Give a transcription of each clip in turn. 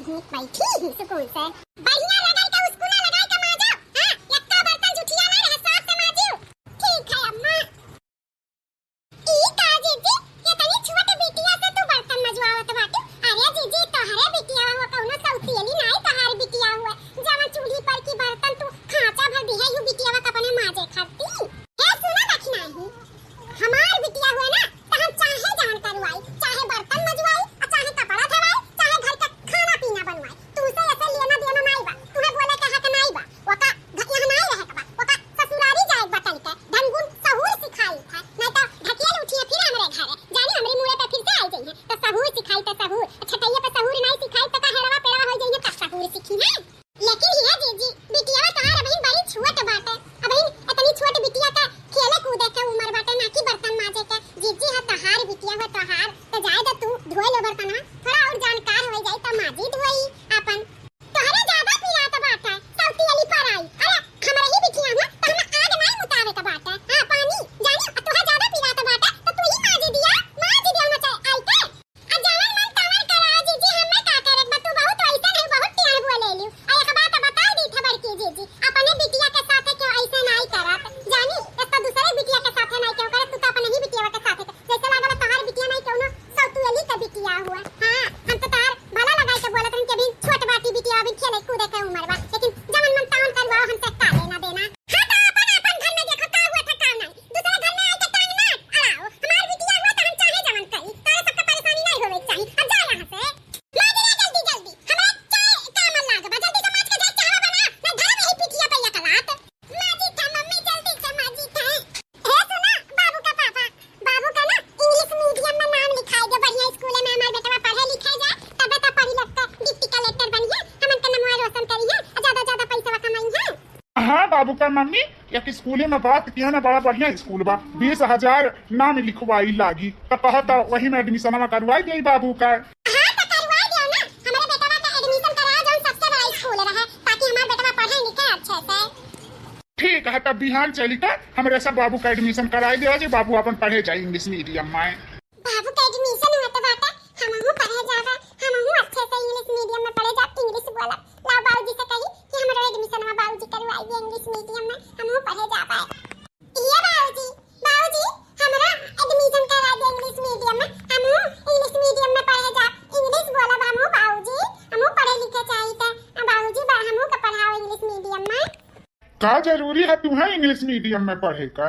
हूँ, बैठी हूँ सुकून से। बढ़िया लगाई का उसको ना लगाई का माजा। हां, लक्का बर्तन जुठिया नहीं रहे, साफ से माजियो। ठीक है अम्मा। ई का जीजी, ये तनी छोटे बिटिया से तू बर्तन मजवावत बाटे। अरे जीजी, तोहरे बिटिया हुआ कौनो सौतेली नहीं, तोहार बिटिया हुआ जवन चूल्ही पर की बर्तन तू खांचा भर दिया यू बिटिया का अपने माजे खाती। हे सुना रखना ही, हमार बिटिया हुआ ना त हम चाहे जान करवाई, चाहे बर्तन मजवाई, चाहे कपड़ा धोवाई, चाहे घर का खाना पीना बनवाई। तू से ऐसे लेना देना नहीं बा, तुम्हें बोले का हक नहीं बा। वका यहाँ नहीं रहे का बा, वका ससुरारी जाए बटल के ढंगुन सहूर सिखाई था, नहीं तो ढकेल उठिए फिर हमरे घरे जानी हमरे मुंह पे फिर से आई जाइए। तो सहूर सिखाई तो सहूर, छटैया पे सहूर नहीं सिखाई तो का हेड़वा पेड़वा हो जाइए, तब सहूर सीखी है। लेकिन ये जीजी बिटिया तोहार अबही बड़ी छोट बाटे, अबही इतनी छोट बिटिया का खेले कूदे के उम्र बाटे ना कि बर्तन माजे के। जीजी है तोहार बिटिया हो तोहार, तो जाए द तू धोए लो बर्तन, थोड़ा और जानकार हो जाई तो माजी धोई अपन। तोहरे ज्यादा पिरात बाटे सौती वाली पर आई। अरे हमरा ही बिटिया ना तो हम आग नहीं मुतावे का बाटे। हां पानी जानी तोहा ज्यादा पिरात बाटे तो तू ही माजी दिया ना चाहे आई के। आ जवन मन तवन करा जीजी, हमें का करे बा, तू बहुत ऐसा नहीं, बहुत टियार बोले लियो। आ एक बात बता दी था बड़की जीजी, अपने बिटिया के साथे क्यों ऐसे नहीं करत जानी, तो दूसरे बिटिया के साथे नहीं क्यों करत, तू तो अपने ही बिटिया के साथे जैसे लागल तोहार बिटिया नहीं कोनो सौतुएली का बिटिया हुआ। हां हम तो तार भला लगाई के बोलत रन के भी छोट बाटी बिटिया अभी खेले कूदे के उम्र बा, लेकिन जवन मन तावन करवाओ हमसे का लेना देना। हां तो अपन घर में देखो का हुआ था का नहीं, दूसरे घर में आई के टांग ना अड़ाओ। हमार बिटिया हुआ तो हम चाहे जवन करी, तारे सबका परेशानी नहीं होवे चाहिए। अब जा यहां से माजी जल्दी जल्दी, हमरा चाय का मन लाग बा, जल्दी से माज के जा चाय बना ना, घर में ही पिटिया पे यकलात। माजी था मम्मी, जल्दी से माजी था। हे सुना बाबू का पापा, बाबू का ना इंग्लिश मीडियम में नाम लिखाई दे, बढ़िया स्कूल में हमार बेटा पढ़े लिखे जाए, तबे तो पढ़ी लिख के डिप्टी कलेक्टर बनिए, हमन के नाम रोशन करिए, ज्यादा पैसा कमाइए। हाँ बाबू का मम्मी, एक स्कूल में बात किया ना, बड़ा बढ़िया स्कूल बा, 20,000 नाम लिखवाई लागी, तो कहता वही में एडमिशन करवाई दी बाबू का। हां तो करवा दियो ना, हमारे बेटा का एडमिशन करा जो सबसे बड़ा स्कूल रहे, ताकि हमार बेटा पढ़े लिखे अच्छे से। ठीक है, तब बिहान चली का हमारे सब बाबू का एडमिशन कराई दिया जी, बाबू अपन पढ़े जाए इंग्लिश मीडियम में। बाबू का एडमिशन होते बाटे हमहु पढ़े जाबा, हमहु अच्छे से इंग्लिश मीडियम में पढ़े जा, इंग्लिश बोला लाओ बाबूजी से कही कि हमरा एडमिशन में बाबूजी करवाई दे इंग्लिश मीडियम में, हमहु पढ़े जाबा। ये बाबूजी हमरा एडमिशन करा दे इंग्लिश मीडियम में, हमहु इंग्लिश मीडियम में पढ़े जा, इंग्लिश बोला बाबूजी हमहु पढ़े लिखे चाहिए बाबूजी, हमहु के पढ़ाओ इंग्लिश मीडियम में। का जरूरी है तुम्हें इंग्लिश मीडियम में पढ़े का?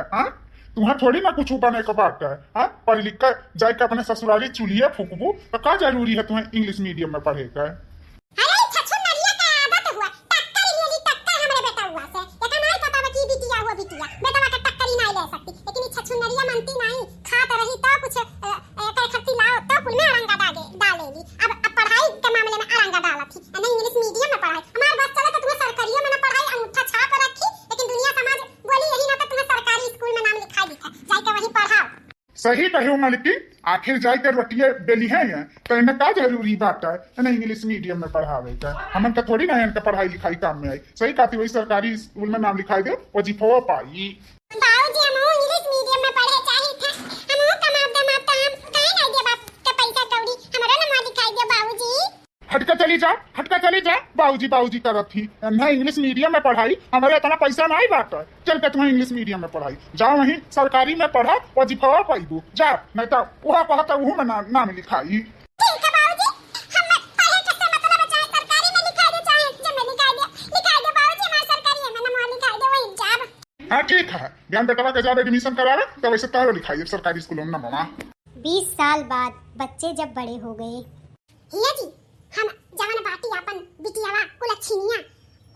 तुम्हें थोड़ी ना कुछ बने का बात है। पढ़ लिख कर जाए के अपने ससुराली चूल्हे फूकबू, तो का जरूरी है तुम्हें इंग्लिश मीडियम में पढ़े का? अरे छछुनरिया का आदत हुआ, टक्कर लेली टक्कर हमरे बेटा हुआ से, एका नहीं पता बा की बिटिया हुआ बिटिया, बेटा का टक्कर ही नहीं ले सकती, लेकिन ये छछुनरिया मानती नहीं, खात रही तो कुछ एक खट्टी लाओ तो कुल में अरंगा डालेली। अब पढ़ाई के मामले में अरंगा डाला थी, नहीं इंग्लिश मीडियम में पढ़ाई। हमार बात चले तो तुम्हें सरकारियों में ना पढ़ाई, अंगूठा छाप रखी, लेकिन दुनिया समाज बोली यही ना, तो तुम्हें सरकारी स्कूल में नाम लिखा दिखा, जाके वही पढ़ाओ। सही कहो मालिकी, आखिर जाए के रोटिये बेली है तो इन्हें का जरूरी बात है इन्हें इंग्लिश मीडियम में पढ़ावे का? हमन का थोड़ी ना इनका पढ़ाई लिखाई काम में आई। सही कहती वही सरकारी स्कूल में नाम लिखाई दे, वो जीफो पाई। बाबूजी हम इंग्लिश मीडियम में पढ़े चाहिए था, हम कमाब दे माप हम काहे नहीं दे बाप के पैसा कौड़ी, हमरा नाम लिखाई दे बाबूजी। हटका चली जा, बाबूजी करत थी नहीं इंग्लिश मीडियम में पढ़ाई, हमारे इतना पैसा नहीं बात है, चल के तुम्हें इंग्लिश मीडियम में पढ़ाई, जाओ वहीं सरकारी में पढ़ा, वजीफा पाइबू जा, नहीं तो वह कहता वह में नाम लिखाई। ठीक है बाबूजी, हम पढ़े के से मतलब चाहे सरकारी में लिखा दे चाहे जब में लिखा दे बाबूजी, हमारे सरकारी में नाम लिखा दे वही जाब। हाँ ठीक है, ज्ञान बेटवा के जब एडमिशन करावे तो वैसे तारो लिखाई सरकारी स्कूलों में नाम। 20 साल बाद बच्चे जब बड़े हो गए, हिया जी हम जवन बाटी अपन बिटियावा कुलछिनिया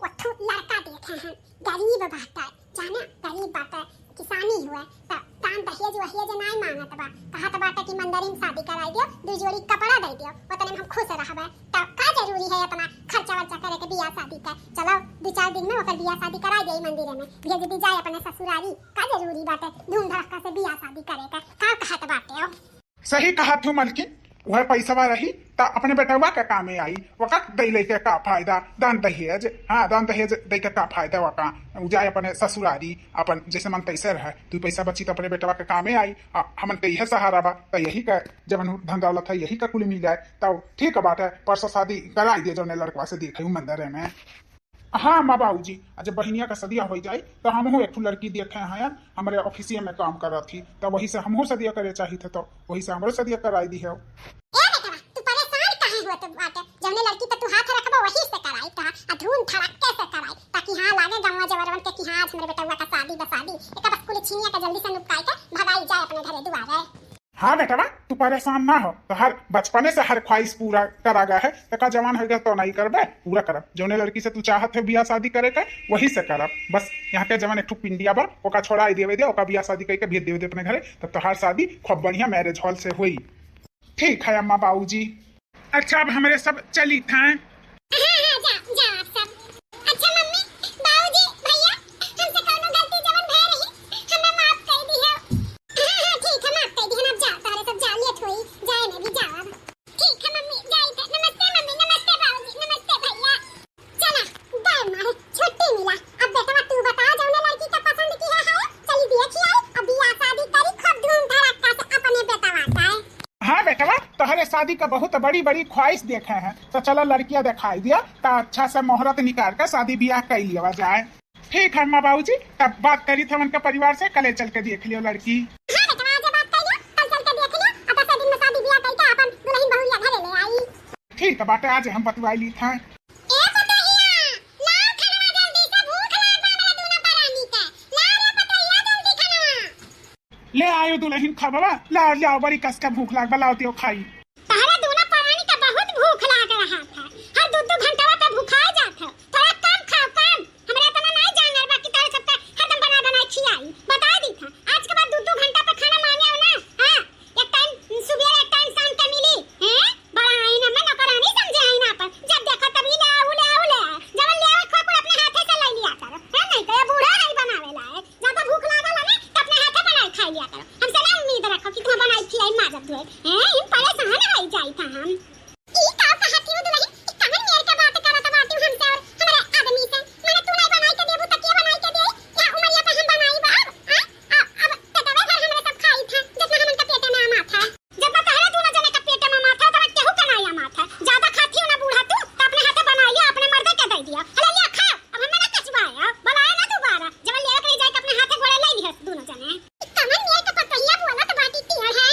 ओठो लड़का देखे हैं, गरीब बाटा जाने गरीब बाटा, किसानी हुए तो काम दहेज वहेज नहीं मांगत बा, कहत बाटा कि मंदिर में शादी कराई दियो, दू जोड़ी कपड़ा दे दियो, ओतने में हम खुश रहबे, तो का जरूरी है इतना खर्चा वर्चा करे के बियाह शादी का? चलो 2-4 दिन में ओकर बियाह शादी कराई देई मंदिर में, भेज दी जाए अपने ससुराली, का जरूरी बाटे धूम धड़का से बियाह शादी करे का? का कहत बाटे हो? सही कहा तू मलकिन, वह पैसा रही तो अपने बेटवा के कामे आई वका दे लेके का फायदा दान दहेज। हाँ दान दहेज दे के का फायदा वका जाए अपने ससुरारी अपन जैसे मन तैसे रहे तू पैसा बची तो अपने बेटवा के कामे आई हमन के यह सहारा बा तो यही का जब धन दौलत है यही का कुल मिल जाए तो ठीक बात है। परसों शादी कराई दे जो लड़कवा से देखे मंदिर में। हाँ माँ बाबू जी जब बहनिया का सदिया हो जाए तो हम एक लड़की देखे हैं हमारे ऑफिसिया में काम कर रही थी तो वही से हमहू सदिया करे चाहिए थे तो वही से हमरो सदिया कराई दी है। जमने लड़की पे तू हाथ रखबा वही से कराई ता अधून धड़क्के से कराई ताकि हां लागे गांव जवरवन के कि हां हमरे बेटवा का शादी बसादी एक बस कुल छीनिया का जल्दी से निपटाई के भगाई जाए अपने घरे दुआरे। हाँ बेटा तू परेशान ना हो तो हर बचपने से हर ख्वाहिश पूरा करा गया है तका जवान हो गया तो नहीं करबे पूरा करब जौने लड़की से तू चाहत है बियाह शादी करे के वही से करब। बस यहाँ के जवान एक ठू पिंडिया बा ओका छोड़ा देवे दे ओका बियाह शादी करके भेज देवे दे अपने घरे तब तो हर शादी खूब बढ़िया मैरिज हॉल से हुई। ठीक है अम्मा बाबू जी। अच्छा अब हमारे सब चली था। हां जा जा आप सब। अच्छा मम्मी बाबूजी भैया हमसे कोनो गलती जवन भय रही हमें माफ कर दी है। हां ठीक है माफ कर दी है। अब जा तारे सब जा लेट होई जाए मैं भी जाओ अब। ठीक है मम्मी जाई थे। नमस्ते मम्मी नमस्ते बाबूजी नमस्ते भैया। चला दाई मारे छुट्टी मिला अब बेटा तू बता जौने लड़की का पसंद की है चली देखी आई अब बियाह शादी करी खूब धूम धड़क्का से अपने बेटा आता है। हाँ बेटा तोहरे शादी का बहुत बड़ी बड़ी ख्वाहिश देखे हैं तो चलो लड़कियां दिखाई दिया तो अच्छा से मुहूर्त निकाल कर शादी ब्याह कर लिया जाए। ठीक है माँ बाबू जी तब बात करी थे उनके परिवार से कल चल के देख लियो लड़की। हाँ बेटा आज बात कर लियो कल चल के देख लियो अब से दिन में शादी ब्याह करके अपन दुल्हन बहुरिया घरे ले आई। ठीक है बाटे आज हम बतवाई ली था। ले आयो दुल्हन खबवा लाओ लाओ बड़ी कस का भूख लाग लाओ त्यो खाई। तारा दोनों प्राणी का बहुत भूख लाग रहा था हर दो घंटा पे भूखा जात है थोड़ा कम खाओ कम हमरा इतना नहीं जानल बाकी तारे सब का हरदम बना बना खियाई बता दी था आज के बाद दो घंटा पे खाना मांगे हो ना। हां एक टाइम सुबह एक टाइम शाम के मिली हैं बड़ा आईना में नौकरानी समझे आईना पर जब देखो तभी ले आओ जब ले आओ खो को अपने हाथे से ले लिया करो है नहीं तो बूढ़ा नहीं बनावेला है ज्यादा भूख लागल है तो अपने हाथे बनाई खा लिया करो हमसे ना उम्मीद रखो कि तुम बनाई खिलाई माजब धोए हैं इन परेशान हो जाई था हम। ई का कहती हो दुल्हन कमर मेर के बात करत बाटी हमसे और हमारे आदमी से मैंने तू नहीं बनाई के देबू त के बनाई के दे या उमरिया पे हम बनाई बा अब पेटवा भर हमरे सब खाई था जितना हमन के पेटे में आमा था जब तहरा दोनों जने के पेटे में आमा था तब केहू के नहीं आमा था ज्यादा खाती हो ना बूढ़ा तू तो अपने हाथे बनाई लिया अपने मर्दे के दे दिया अरे लिया खा अब हमें ना कचवाया बनाया ना दोबारा जब ले के जाए अपने हाथे गोड़े ले लिया दोनों जने कमर मेर के पतैया बोला तो बाटी तिया है।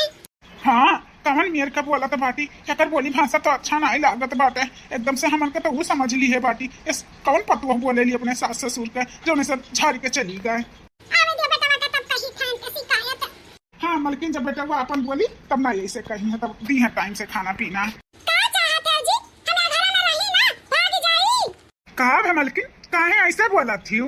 हाँ कमल मेर का बोला तो बाटी चकर बोली भाषा तो अच्छा नहीं लागत बाटे एकदम से हमन के तो वो समझ ली है बाटी इस कौन पतुआ बोले ली अपने सास ससुर के जो ने सब झाड़ के चली गए। हाँ मलकिन जब बेटा वो अपन बोली तब ना ऐसे कही है तब दी है टाइम से खाना पीना। कहा है मलकिन काहे ऐसे बोला थी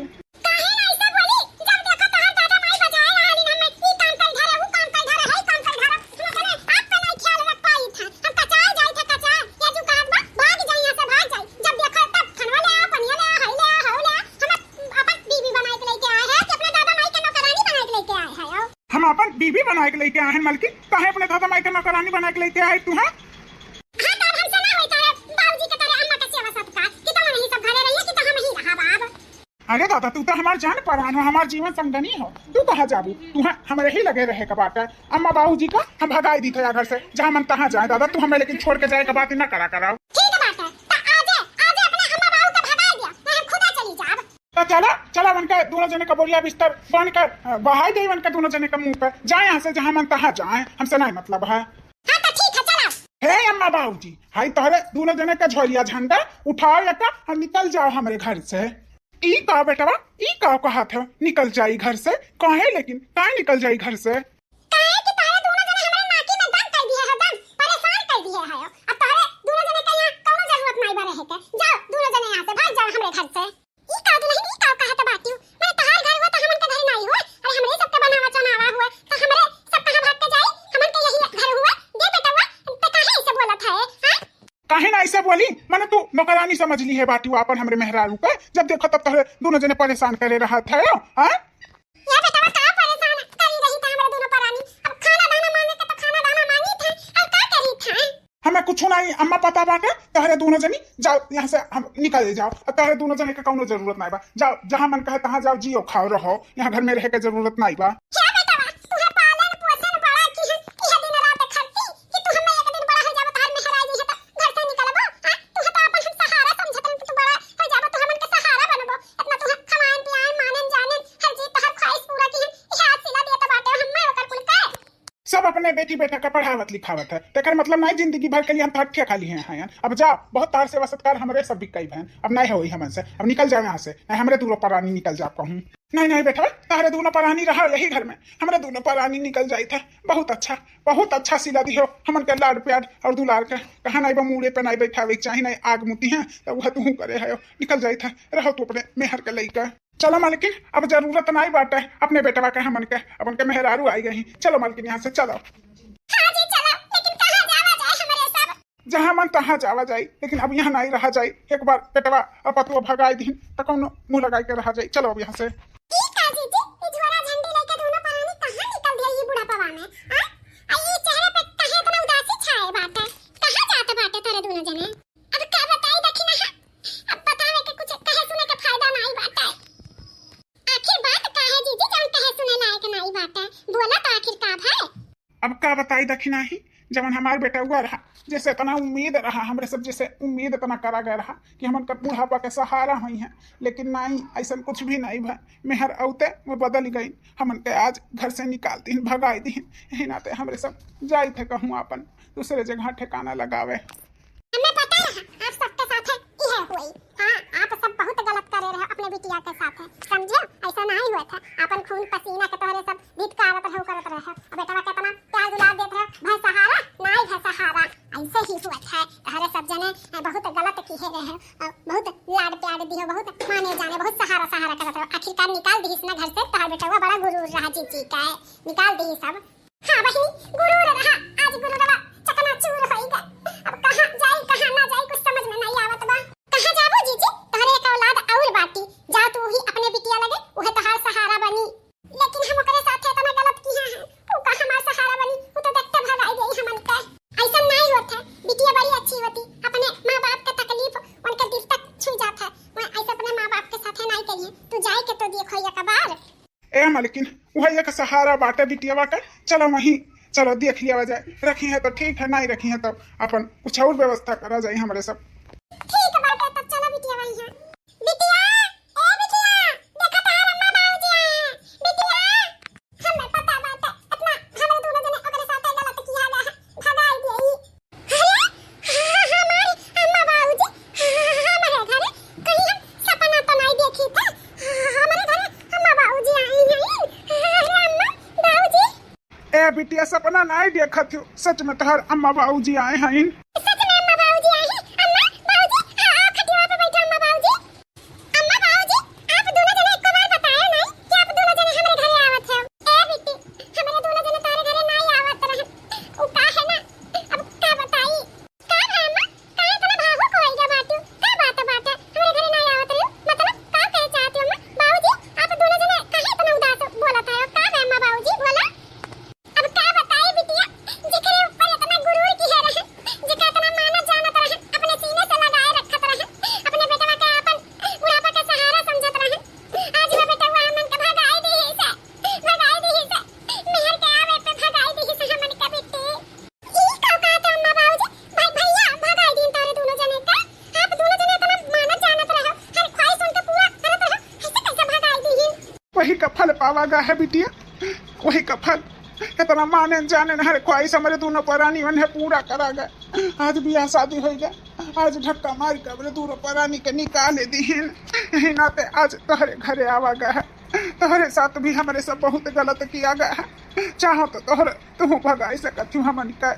हम अपन बीबी बना के लेके आए हैं मलकिन काहे अपने दादा माई के नौकरानी बना के लेके आए तू है। अरे दादा तू तो हमारे जान परान हो हमारे जीवन संगनी हो तू कहाँ जाबू तू हमारे ही लगे रहे का बात है। अम्मा बाबू जी का हम भगाई दी थे घर से जहाँ मन तहाँ जाए दादा तू हमें लेकिन छोड़ के जाए का बात ही ना करा कराओ। तो चला चला वन का दोनों जने का बोरिया बिस्तर बन कर बहाई दे वन का दोनों जने का मुंह पे जाए यहाँ से जहाँ मन तहाँ जाए हमसे नहीं मतलब है। हे अम्मा बाबू जी हाई तोहरे दोनों जने का झोलिया झंडा उठाओ लगा और निकल जाओ हमारे घर से। ई का बेटा ई का कहा था निकल जाई घर से कहे लेकिन कहाँ निकल जाई घर से। काहे ना ऐसे बोली मैंने तू नौकरानी समझ ली है बाटी अपन हमरे मेहरारू का जब देखो तब तो दोनों जने परेशान करे रहा था। या बेटा का परेशान करी रही था हमरे दोनों परानी अब खाना दाना मांगे के तो खाना दाना मांगी था और का करी था। कुछ नहीं अम्मा पता बाटे तहरे दोनों जनी जाओ यहाँ से हम निकल जाओ तहरे दोनों जने के कौनो जरूरत नहीं बा जाओ जहाँ मन कहे तहाँ जाओ जियो खाओ रहो यहाँ घर में रह के जरूरत नहीं बा क्या बेटा बा तुहे पालन पोषण बड़ा की है यह दिन रात खर्ची कि तू हमें एक दिन बड़ा हो जाबो तार में हराई जी है तो घर से निकलबो हां तू तो अपन हम सहारा समझतन कि तू बड़ा हो जाबो तो हमन के सहारा बनबो इतना तू खवान पियान मानन जानन हर चीज तोहर ख्वाहिश पूरा की है यह हाथ सिला दिया तो बाटे हम्मा ओकर कुल का सब अपने बेटी बेटा का पढ़ावत लिखावत है तेकर मतलब नहीं जिंदगी भर के लिए हम ठट्ठे खाली हैं अब जा बहुत तार से वसतकार हमरे सब बिकई बहन अब नहीं है वही हमन से अब निकल जाओ यहाँ से नहीं हमरे दूरों परानी निकल जा कहूँ नहीं नहीं बेटा तारे दोनों परानी रहा यही घर में हमरे दोनों परानी निकल जाई था बहुत अच्छा सिला दी हो हमन के लाड प्यार और दुलार के कहा नहीं बा मुड़े पे नहीं बैठावे चाहे नहीं आग मुती है तो वह तू करे है निकल जाई था रहो तू अपने मेहर के लइका चलो मालकिन अब जरूरत नहीं बाटे अपने बेटवा के हमन के अपन के मेहरारू आई गई चलो मालकिन यहाँ से चलो हां जी चलो लेकिन कहां जावा जाए हमरे सब जहाँ मन तहाँ जावा जाई लेकिन अब यहाँ नहीं रहा जाई एक बार बेटवा और पतुआ भगाई दी तो कौन मुंह लगाई के रहा जाई चलो अब यहाँ से ई काजी जी ई झोरा झंडी लेके दोनों परानी कहां निकल दिया ये बूढ़ा पवा में हां ये चेहरे पे कहे इतना उदासी छाए बाटे कहां जाते बाटे तेरे दोनों जने अब का बताई दखिना अब बतावे के कुछ कहे सुने के फायदा नहीं बाटे आखिर बात का है जीजी जब कहे सुने लायक नहीं बाटे बोला तो आखिर का भाई अब का बताई दखिना ही जब हमार बेटा हुआ रहा जैसे इतना उम्मीद रहा हमरे सब जैसे उम्मीद इतना करा गया रहा कि हम बुढ़ापा के सहारा हुई हैं लेकिन नहीं ऐसा कुछ भी नहीं भा मेहर औते वो बदल गई हमन के आज घर से निकाल दी भगाई दी यही नाते हमरे सब जाई थे कहूँ अपन दूसरे जगह ठिकाना लगावे हमें पता रहा आप सबके साथ यह हुई हाँ आप सब बहुत गलत करे रहे अपने बिटिया के साथ समझे ऐसा नहीं हुआ था अपन खून पसीना के तोहरे सब धिक्कारत रहे करत रहे बेटवा के इतना प्यार दुलार देत रहे भाई सहारा नहीं है सहारा ऐसे ही हुआ था तोहरे सब जने बहुत गलत किए रहे बहुत लाड प्यार दियो बहुत माने जाने बहुत सहारा करत रहे आखिरकार निकाल दी इसने घर से तोहर बेटवा बड़ा गुरूर रहा जीजी का निकाल दी सब हाँ बहिनी गुरूर रहा आज गुरूरवा चकनाचूर हो गया अब कहां जाए कहां ना जाए कुछ समझ में नहीं आवत बा कहां जाबो जीजी तोहरे एक औलाद और बाटी जा तू ही अपने बिटिया लगे ओहे तोहार सहारा बनी लेकिन हम ओकरे साथे इतना गलत किया है ऊ का हमार सहारा बनी ऊ तो देखते भगाई गई हमन के ऐसा नहीं होता बिटिया बड़ी अच्छी होती अपने माँ-बाप के तकलीफ उनके दिल तक छू जाता मैं ऐसे अपने माँ-बाप के साथे नहीं करिए तू जाए के तो देखो एक बार ए मालकिन वह एक सहारा बाटे बिटियावा का चलो वहीं चलो देख लिया जाए रखी है तो ठीक है नहीं रखी है तो अपन कुछ और व्यवस्था करा जाए हमारे सब ठीक है बाटे तब चलो बिटिया वहीं है बिटिया ए बिटिया देखा तार अम्मा बाबूजी आए हैं बिटिया हमें पता बाटे इतना हम दोनों जने ओकरे साथे गलत किया गया भगाई गई अरे हमारी अम्मा बाबूजी हमारे घर कहीं हम सपना तो नहीं देखी था हमारे घर अम्मा बाबूजी आई हैं अरे अम्मा बाबूजी ए बिटिया सपना नहीं देखा थी सच में तोहर अम्मा बाबूजी आए हैं सच में अम्मा बाबूजी आई हैं अम्मा बाबूजी आप खटिया पे बैठे अम्मा बाबूजी आप दोनों जने एक बार बताया नहीं कि आप दोनों जने हमारे घरे आवत है ए बेटी हमारे दोनों जने तारे घरे नहीं आवत रहे ओ का है ना अब का बताई का है अम्मा का इतना भावुक होई गया बाटू का बात हमारे घरे नहीं आवत रहे मतलब का कहे चाहती हो अम्मा बाबूजी आप दोनों जने काहे इतना उदास बोलत है का है अम्मा बाबूजी बोला अब का बताई बिटिया जिकरे ऊपर इतना गुरूर की है रहे जिका इतना मानत जानत रहे अपने सीने से लगाए रखत रहे अपने बेटवा के अपन बुढ़ापा के सहारा समझत रहे आज वो बेटवा हमन के भगाई दी है मेहर के आवे पे भगाई दी है हमन के बेटे ई का कहते अम्मा बाबूजी भाई भैया भगाई दी तारे दोनों जने का आप दोनों जने इतना मानत जानत रहे हर ख्वाहिश उनके पूरा करत रहे ऐसे कैसे भगाई दी है वही का फल पावागा है बिटिया वही का फल इतना माने जाने हर ख्वाहिश हमारे दोनों परानी मन है पूरा करा गए आज ब्याह शादी हो गया आज धक्का मार के हमारे दोनों परानी के निकाल दी यही नाते आज तोहरे घरे आवा गया है तोहरे साथ भी हमारे सब बहुत गलत किया गया है चाहो तो तोहरे तुम भगाई सकती हमन का